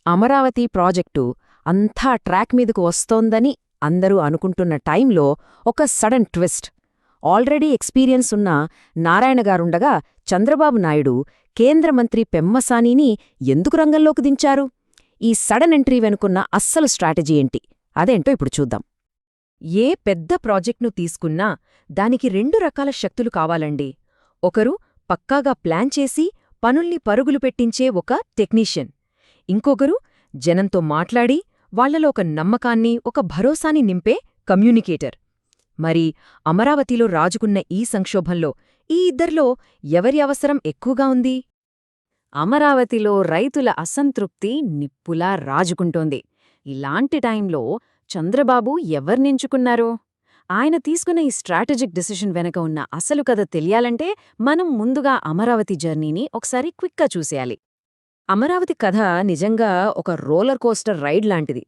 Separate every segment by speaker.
Speaker 1: Amaravati project అంతా track మీదకు వస్తోందని అందరూ అనుకుంటున్న టైంలో ఒక సడన్ ట్విస్ట్. ఆల్రెడీ ఎక్స్పీరియన్స్ ఉన్న నారాయణగారుండగా చంద్రబాబు నాయుడు కేంద్రమంత్రి పెమ్మసానిని ఎందుకు రంగంలోకి దించారు? ఈ సడన్ ఎంట్రీ వెనుకున్న అస్సలు స్ట్రాటజీ ఏంటి? అదేంటో ఇప్పుడు చూద్దాం. ఏ పెద్ద ప్రాజెక్ట్ను తీసుకున్నా దానికి రెండు రకాల శక్తులు కావాలండి. ఒకరు పక్కాగా ప్లాన్ చేసి పనుల్ని పరుగులు పెట్టించే ఒక టెక్నీషియన్. ఇంకొకరు జనంతో మాట్లాడి వాళ్లలో ఒక నమ్మకాన్ని, ఒక భరోసాని నింపే కమ్యూనికేటర్. మరి అమరావతిలో రాజుకున్న ఈ సంక్షోభంలో ఈ ఇద్దర్లో ఎవరి అవసరం ఎక్కువగా ఉంది? అమరావతిలో రైతుల అసంతృప్తి నిప్పులా రాజుకుంటోంది. ఇలాంటి టైంలో చంద్రబాబు ఎవర్నెంచుకున్నారు? ఆయన తీసుకున్న ఈ స్ట్రాటజిక్ డిసిషన్ వెనక ఉన్న అసలు కథ తెలియాలంటే మనం ముందుగా అమరావతి జర్నీని ఒకసారి క్విక్గా చూసేయాలి. అమరావతి కథ నిజంగా ఒక రోలర్ కోస్టర్ రైడ్ లాంటిది.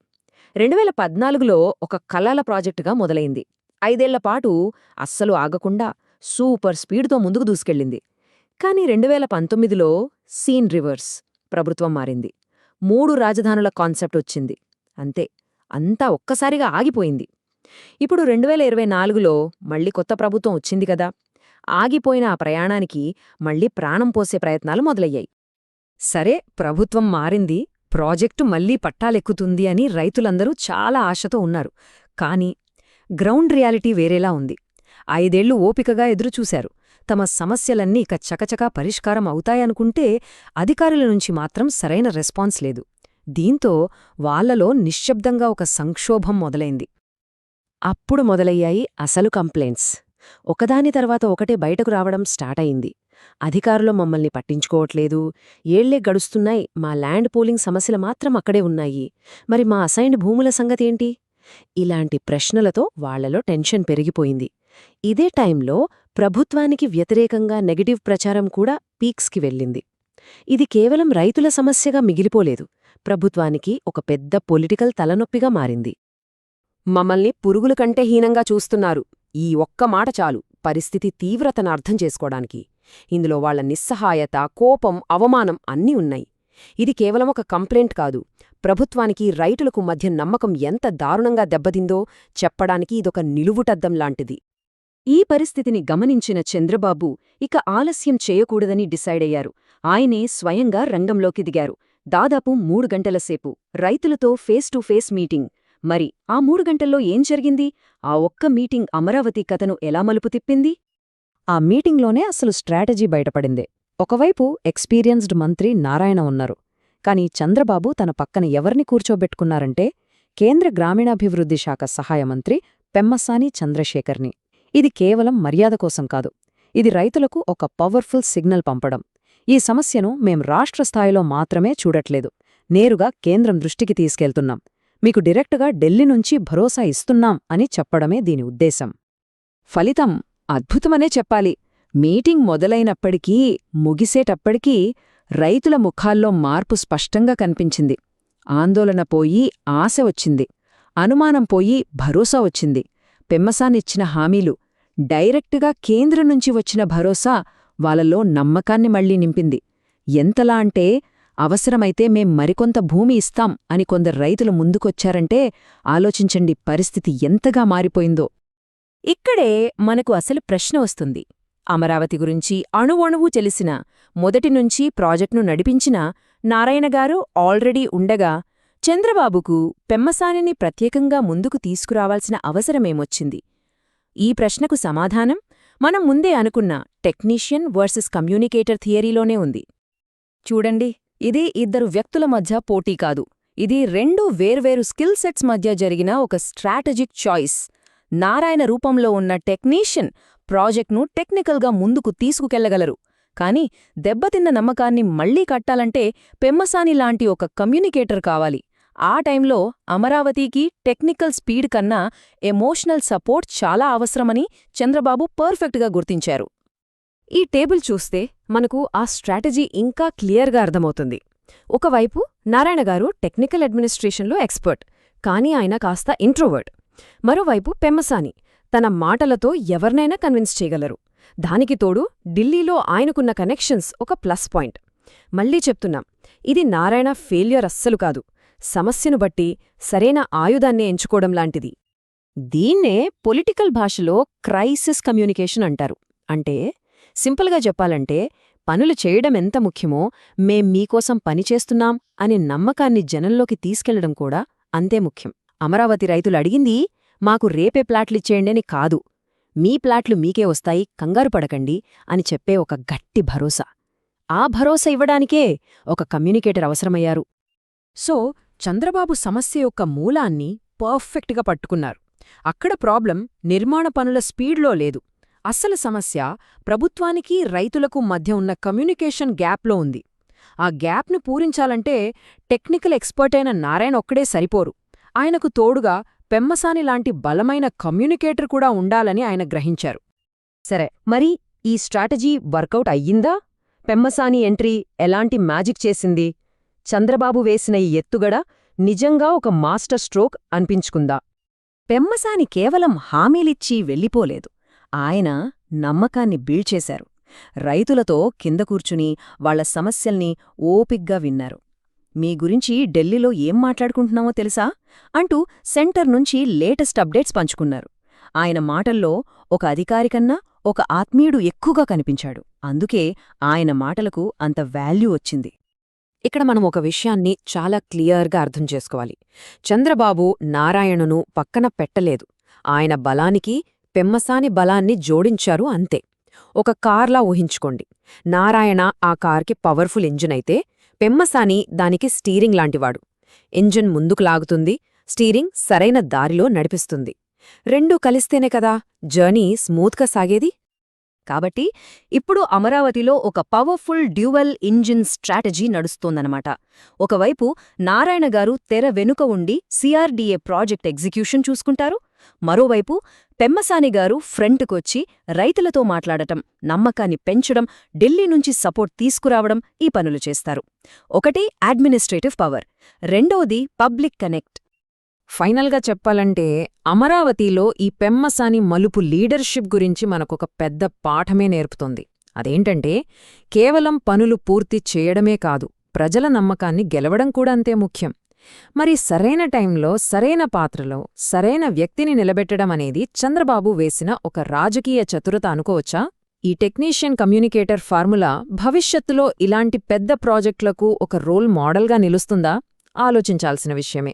Speaker 1: 2014లో ఒక కలల ప్రాజెక్టుగా మొదలైంది. 5 ఏళ్లపాటు అస్సలు ఆగకుండా సూపర్ స్పీడ్తో ముందుకు దూసుకెళ్ళింది. కాని 2019లో సీన్ రివర్స్. ప్రభుత్వం మారింది. 3 రాజధానుల కాన్సెప్ట్ వచ్చింది. అంతే, అంతా ఒక్కసారిగా ఆగిపోయింది. ఇప్పుడు 2024లో మళ్లీ కొత్త ప్రభుత్వం వచ్చింది కదా. ఆగిపోయిన ఆ ప్రయాణానికి మళ్లీ ప్రాణం పోసే ప్రయత్నాలు మొదలయ్యాయి. సరే, ప్రభుత్వం మారింది, ప్రాజెక్టు మళ్లీ పట్టాలెక్కుతుంది అని రైతులందరూ చాలా ఆశతో ఉన్నారు. కాని గ్రౌండ్ రియాలిటీ వేరేలా ఉంది. 5 ఏళ్లు ఓపికగా ఎదురుచూశారు. తమ సమస్యలన్నీ ఇక చకచకా పరిష్కారం అవుతాయనుకుంటే అధికారుల నుంచి మాత్రం సరైన రెస్పాన్స్ లేదు. దీంతో వాళ్లలో నిశ్శబ్దంగా ఒక సంక్షోభం మొదలైంది. అప్పుడు మొదలయ్యాయి అసలు కంప్లైంట్స్. ఒకదాని తర్వాత ఒకటే బయటకు రావడం స్టార్ట్ అయింది. అధికారులు మమ్మల్ని పట్టించుకోవట్లేదు, ఏళ్లే గడుస్తున్నాయి, మా ల్యాండ్ పూలింగ్ సమస్యలు మాత్రం అక్కడే ఉన్నాయి, మరి మా అసైన్డ్ భూముల సంగతేంటి? ఇలాంటి ప్రశ్నలతో వాళ్లలో టెన్షన్ పెరిగిపోయింది. ఇదే టైంలో ప్రభుత్వానికి వ్యతిరేకంగా నెగటివ్ ప్రచారం కూడా పీక్స్కి వెళ్ళింది. ఇది కేవలం రైతుల సమస్యగా మిగిలిపోలేదు, ప్రభుత్వానికి ఒక పెద్ద పొలిటికల్ తలనొప్పిగా మారింది. మమ్మల్ని పురుగుల కంటే హీనంగా చూస్తున్నారు. ఈ ఒక్క మాట చాలు పరిస్థితి తీవ్రతను అర్థం చేసుకోవడానికి. ఇందులో వాళ్ల నిస్సహాయత, కోపం, అవమానం అన్నీ ఉన్నాయి. ఇది కేవలం ఒక కంప్లైంట్ కాదు, ప్రభుత్వానికి రైతులకు మధ్య నమ్మకం ఎంత దారుణంగా దెబ్బతిందో చెప్పడానికి ఇదొక నిలువుటద్దంలాంటిది. ఈ పరిస్థితిని గమనించిన చంద్రబాబు ఇక ఆలస్యం చేయకూడదని డిసైడయ్యారు. ఆయనే స్వయంగా రంగంలోకి దిగారు. దాదాపు 3 గంటలసేపు రైతులతో ఫేస్ టు ఫేస్ మీటింగ్. మరి ఆ 3 గంటల్లో ఏం జరిగింది? ఆ ఒక్క మీటింగ్ అమరావతి కథను ఎలా మలుపు తిప్పింది? ఆ మీటింగ్లోనే అసలు స్ట్రాటజీ బయటపడిందే. ఒకవైపు ఎక్స్పీరియన్స్డ్ మంత్రి నారాయణ ఉన్నారు. కాని చంద్రబాబు తన పక్కన ఎవరిని కూర్చోబెట్టుకున్నారంటే కేంద్ర గ్రామీణాభివృద్ధి శాఖ సహాయ మంత్రి పెమ్మసాని చంద్రశేఖర్ని. ఇది కేవలం మర్యాద కోసం కాదు, ఇది రైతులకు ఒక పవర్ఫుల్ సిగ్నల్ పంపడం. ఈ సమస్యను మేం రాష్ట్ర స్థాయిలో మాత్రమే చూడట్లేదు, నేరుగా కేంద్రం దృష్టికి తీసుకెళ్తున్నాం, మీకు డైరెక్టుగా ఢిల్లీ నుంచి భరోసా ఇస్తున్నాం అని చెప్పడమే దీని ఉద్దేశం. ఫలితం అద్భుతమనే చెప్పాలి. మీటింగ్ మొదలైనప్పటికీ ముగిసేటప్పటికీ రైతుల ముఖాల్లో మార్పు స్పష్టంగా కనిపించింది. ఆందోళన పోయి ఆశ వచ్చింది, అనుమానం పోయి భరోసా వచ్చింది. పెమ్మసానిచ్చిన హామీలు, డైరెక్టుగా కేంద్రం నుంచి వచ్చిన భరోసా వాళ్లలో నమ్మకాన్ని మళ్లీ నింపింది. ఎంతలా అంటే అవసరమైతే మేం మరికొంత భూమి ఇస్తాం అని కొందరు రైతులు ముందుకొచ్చారంటే ఆలోచించండి పరిస్థితి ఎంతగా మారిపోయిందో. ఇక్కడే మనకు అసలు ప్రశ్న వస్తుంది. అమరావతి గురించి అణువణువు తెలిసిన, మొదటినుంచి ప్రాజెక్టును నడిపించిన నారాయణగారు ఆల్రెడీ ఉండగా చంద్రబాబుకు పెమ్మసానిని ప్రత్యేకంగా ముందుకు తీసుకురావాల్సిన అవసరమేమొచ్చింది? ఈ ప్రశ్నకు సమాధానం మనం ముందే అనుకున్న టెక్నీషియన్ వర్సెస్ కమ్యూనికేటర్ థియరీలోనే ఉంది. చూడండి, ఇది ఇద్దరు వ్యక్తుల మధ్య పోటీ కాదు, ఇది 2 వేర్వేరు స్కిల్ సెట్స్ మధ్య జరిగిన ఒక స్ట్రాటజిక్ చాయిస్. నారాయణ రూపంలో ఉన్న టెక్నీషియన్ ప్రాజెక్ట్ను టెక్నికల్గా ముందుకు తీసుకుకెళ్లగలరు, కాని దెబ్బతిన్న నమ్మకాన్ని మళ్లీ కట్టాలంటే పెమ్మసాని లాంటి ఒక కమ్యూనికేటర్ కావాలి. ఆ టైంలో అమరావతికి టెక్నికల్ స్పీడ్ కన్నా ఎమోషనల్ సపోర్ట్ చాలా అవసరమని చంద్రబాబు పర్ఫెక్ట్గా గుర్తించారు. ఈ టేబుల్ చూస్తే మనకు ఆ స్ట్రాటజీ ఇంకా క్లియర్గా అర్థమవుతుంది. ఒకవైపు నారాయణగారు టెక్నికల్ అడ్మినిస్ట్రేషన్లో ఎక్స్పర్ట్, కానీ ఆయన కాస్త ఇంట్రోవర్ట్. మరోవైపు పెమ్మసాని తన మాటలతో ఎవర్నైనా కన్విన్స్ చేయగలరు. దానికి తోడు ఢిల్లీలో ఆయనకున్న కనెక్షన్స్ ఒక ప్లస్ పాయింట్. మళ్లీ చెప్తున్నాం,
Speaker 2: ఇది నారాయణ ఫెయిల్యూర్ అస్సలు కాదు, సమస్యను బట్టి సరైన ఆయుధాన్నే ఎంచుకోవడం లాంటిది. దీన్నే పొలిటికల్ భాషలో క్రైసిస్ కమ్యూనికేషన్ అంటారు. అంటే సింపుల్గా చెప్పాలంటే పనులు చేయడం ఎంత ముఖ్యమో మేం మీకోసం పనిచేస్తున్నాం అనే నమ్మకాన్ని జనంలోకి తీసుకెళ్లడం కూడా అంతే ముఖ్యం. అమరావతి రైతులు అడిగింది మాకు రేపే ప్లాట్లిచ్చేయండి అని కాదు, మీ ప్లాట్లు మీకే వస్తాయి, కంగారు పడకండి అని చెప్పే ఒక గట్టి భరోసా. ఆ భరోసా ఇవ్వడానికే ఒక కమ్యూనికేటర్ అవసరమయ్యారు. సో చంద్రబాబు సమస్య యొక్క మూలాన్ని పర్ఫెక్ట్గా పట్టుకున్నారు. అక్కడ ప్రాబ్లం నిర్మాణ పనుల స్పీడ్లో లేదు. అసలు సమస్య ప్రభుత్వానికి రైతులకు మధ్య ఉన్న కమ్యూనికేషన్ గ్యాప్లో ఉంది. ఆ గ్యాప్ను పూరించాలంటే టెక్నికల్ ఎక్స్పర్ట్ అయిన నారాయణ ఒక్కడే సరిపోరు. ఆయనకు తోడుగా పెమ్మసాని లాంటి బలమైన కమ్యూనికేటర్ కూడా ఉండాలని ఆయన గ్రహించారు. సరే, మరి ఈ స్ట్రాటజీ వర్కౌట్ అయ్యిందా? పెమ్మసాని ఎంట్రీ ఎలాంటి మ్యాజిక్ చేసింది? చంద్రబాబు వేసిన ఈ ఎత్తుగడ నిజంగా ఒక మాస్టర్ స్ట్రోక్ అనిపించుకుందా? పెమ్మసాని కేవలం హామీలిచ్చి వెళ్ళిపోలేదు. ఆయన నమ్మకాన్ని బిల్డ్ చేశారు. రైతులతో కింద కూర్చుని వాళ్ల సమస్యల్ని ఓపిగ్గా విన్నారు. మీ గురించి ఢిల్లీలో ఏం మాట్లాడుకుంటున్నామో తెలుసా అంటూ సెంటర్ నుంచి లేటెస్ట్ అప్డేట్స్ పంచుకున్నారు. ఆయన మాటల్లో ఒక అధికారికన్నా ఒక ఆత్మీయుడు ఎక్కువగా కనిపించాడు. అందుకే ఆయన మాటలకు అంత వాల్యూ వచ్చింది. ఇక్కడ మనం ఒక విషయాన్ని చాలా క్లియర్గా అర్థం చేసుకోవాలి. చంద్రబాబు నారాయణను పక్కన పెట్టలేదు. ఆయన బలానికి పెమ్మసాని బలాన్ని జోడించారు అంతే. ఒక కార్లా ఊహించుకోండి. నారాయణ ఆ కార్కి పవర్ఫుల్ ఇంజిన్ అయితే పెమ్మసాని దానికి స్టీరింగ్ లాంటివాడు. ఇంజిన్ ముందుకు లాగుతుంది, స్టీరింగ్ సరైన దారిలో నడిపిస్తుంది. రెండూ కలిస్తేనే కదా జర్నీ స్మూత్గా సాగేది. కాబట్టి ఇప్పుడు అమరావతిలో ఒక పవర్ఫుల్ డ్యూవల్ ఇంజిన్ స్ట్రాటజీ నడుస్తోందనమాట. ఒకవైపు నారాయణ గారు తెర వెనుక ఉండి సిఆర్డీఏ ప్రాజెక్ట్ ఎగ్జిక్యూషన్ చూసుకుంటారు. మరోవైపు పెమ్మసాని గారు ఫ్రంట్కొచ్చి రైతులతో మాట్లాడటం, నమ్మకాన్ని పెంచడం, ఢిల్లీ నుంచి సపోర్ట్ తీసుకురావడం ఈ పనులు చేస్తారు. ఒకటి అడ్మినిస్ట్రేటివ్ పవర్, రెండోది పబ్లిక్ కనెక్ట్. ఫైనల్గా చెప్పాలంటే అమరావతిలో ఈ పెమ్మసాని మలుపు లీడర్షిప్ గురించి మనకొక పెద్ద పాఠమే నేర్పుతోంది. అదేంటంటే కేవలం పనులు పూర్తి చేయడమే కాదు, ప్రజల నమ్మకాన్ని గెలవడం కూడా అంతే ముఖ్యం. మరి సరైన టైంలో సరైన పాత్రలో సరైన వ్యక్తిని నిలబెట్టడం అనేది చంద్రబాబు వేసిన ఒక రాజకీయ చతురత అనుకోవచ్చా? ఈ టెక్నీషియన్ కమ్యూనికేటర్ ఫార్ములా భవిష్యత్తులో ఇలాంటి పెద్ద ప్రాజెక్టులకు ఒక రోల్ మోడల్గా నిలుస్తుందా? ఆలోచించాల్సిన విషయమే.